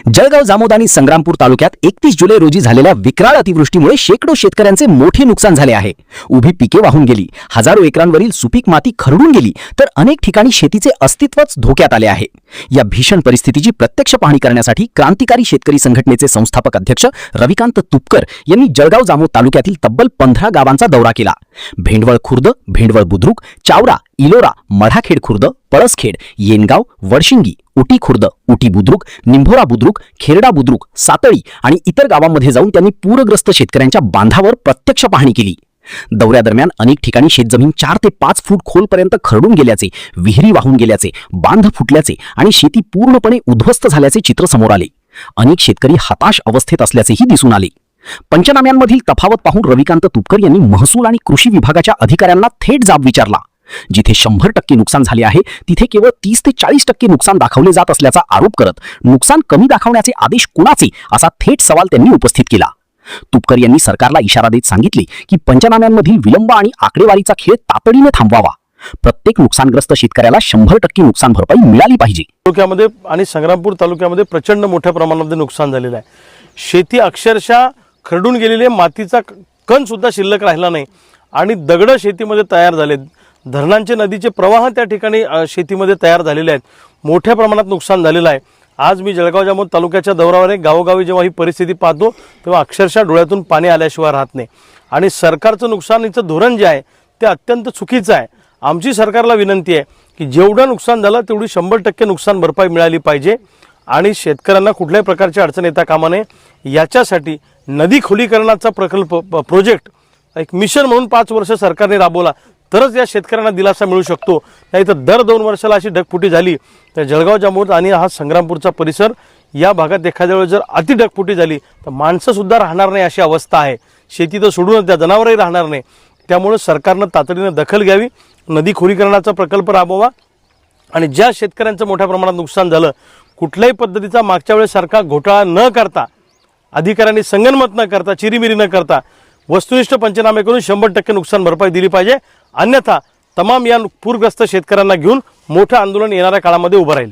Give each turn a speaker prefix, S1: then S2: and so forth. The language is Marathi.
S1: जळगाव जामोद आणि संग्रामपूर तालुक्यात 31 जुलै रोजी झालेल्या विक्राळ अतिवृष्टीमुळे शेकडो शेतकऱ्यांचे मोठे नुकसान झाले आहे। उभी पिके वाहून गेली, हजारो एकरांवरील सुपीक माती खरडून गेली, तर अनेक ठिकाणी शेतीचे अस्तित्वच धोक्यात आले आहे। या भीषण परिस्थितीची प्रत्यक्ष पाहणी करण्यासाठी क्रांतिकारी शेतकरी संघटनेचे संस्थापक अध्यक्ष रविकांत तुपकर यांनी जळगाव जामोद तालुक्यातील तब्बल 15 गावांचा दौरा केला। भेंडवळ खुर्द, भेंडवळ बुद्रुक, चावरा, इलोरा, मढाखेड खुर्द, पळसखेड, येनगाव, वडशिंगी, उटी खुर्द, उटी बुद्रुक, निंभोरा बुद्रुक, खेरडा बुद्रुक, सातळी आणि इतर गावांमध्ये जाऊन त्यांनी पूरग्रस्त शेतकऱ्यांच्या बांधावर प्रत्यक्ष पाहणी केली। दौऱ्यादरम्यान अनेक ठिकाणी शेतजमीन 4 ते 5 फूट खोलपर्यंत खरडून गेल्याचे, विहिरी वाहून गेल्याचे, बांध फुटल्याचे आणि शेती पूर्णपणे उद्ध्वस्त झाल्याचे चित्र समोर आले। अनेक शेतकरी हताश अवस्थेत असल्याचेही दिसून आले। पंचनाम्यांमधील तफावत पाहून रविकांत तुपकर यांनी महसूल आणि कृषी विभागाच्या अधिकाऱ्यांना थेट जाब विचारला। जिथे 100% नुकसान झाले आहे तिथे केवळ 30 ते 40% नुकसान दाखवले जात असल्याचा आरोप करत नुकसान कमी दाखवण्याचे आदेश कुणाचे असा थेट सवाल त्यांनी उपस्थित केला। तुपकर यांनी सरकारला इशारा देत सांगितले की पंचनाम्यांमधील विलंब आणि आकडेवारीचा खेळ तातडीने थांबवावा। प्रत्येक नुकसानग्रस्त शेतकऱ्याला 100% नुकसान भरपाई मिळाली पाहिजे।
S2: तालुक्यामध्ये आणि संग्रामपूर तालुक्यामध्ये प्रचंड मोठ्या प्रमाणामध्ये नुकसान झालेलं आहे। शेती अक्षरशः खरडून गेलेले, मातीचा कण सुद्धा शिल्लक राहिला नाही आणि दगड शेतीमध्ये तयार झालेत। धरणांचे नदीचे प्रवाह त्या ठिकाणी शेतीमध्ये तयार झालेले आहेत। मोठ्या प्रमाणात नुकसान झालेलं आहे। आज मी जळगाव जामोद तालुक्याच्या दौऱ्यावर गावोगावी जेव्हा ही परिस्थिती पाहतो तेव्हा अक्षरशः डोळ्यातून पाणी आल्याशिवाय राहत नाही आणि सरकारचं नुकसानीचं धोरण जे आहे ते अत्यंत चुकीचं आहे। आमची सरकारला विनंती आहे की जेवढं नुकसान झालं तेवढी 100% नुकसान भरपाई मिळाली पाहिजे आणि शेतकऱ्यांना कुठल्याही प्रकारची अडचण येता कामा नये। याच्यासाठी नदी खोलीकरणाचा प्रकल्प प्रोजेक्ट एक मिशन म्हणून 5 वर्ष सरकारने राबवला तरच या शेतकऱ्यांना दिलासा मिळू शकतो। नाहीतर दर 2 वर्षाला अशी ढगफुटी झाली तर जळगाव जामोद आणि हा संग्रामपूरचा परिसर या भागात एखाद्या वेळेस जर अति ढगफुटी झाली तर माणसं सुद्धा राहणार नाही अशी अवस्था आहे। शेती तर सोडूनच त्या जनावरही राहणार नाही। त्यामुळे सरकारनं तातडीने दखल घ्यावी, नदी खोलीकरणाचा प्रकल्प राबवा आणि ज्या शेतकऱ्यांचं मोठ्या प्रमाणात नुकसान झालं कुठल्याही पद्धतीचा मागच्या वेळेसारखा घोटाळा न करता, अधिकाऱ्यांनी संगनमत न करता, चिरीमिरी न करता वस्तुनिष्ठ पंचनामे करून 100% नुकसान भरपाई दिली पाहिजे। अन्यथा तमाम या पूरग्रस्त शेतकऱ्यांना घेऊन मोठं आंदोलन येणाऱ्या काळामध्ये उभं राहील।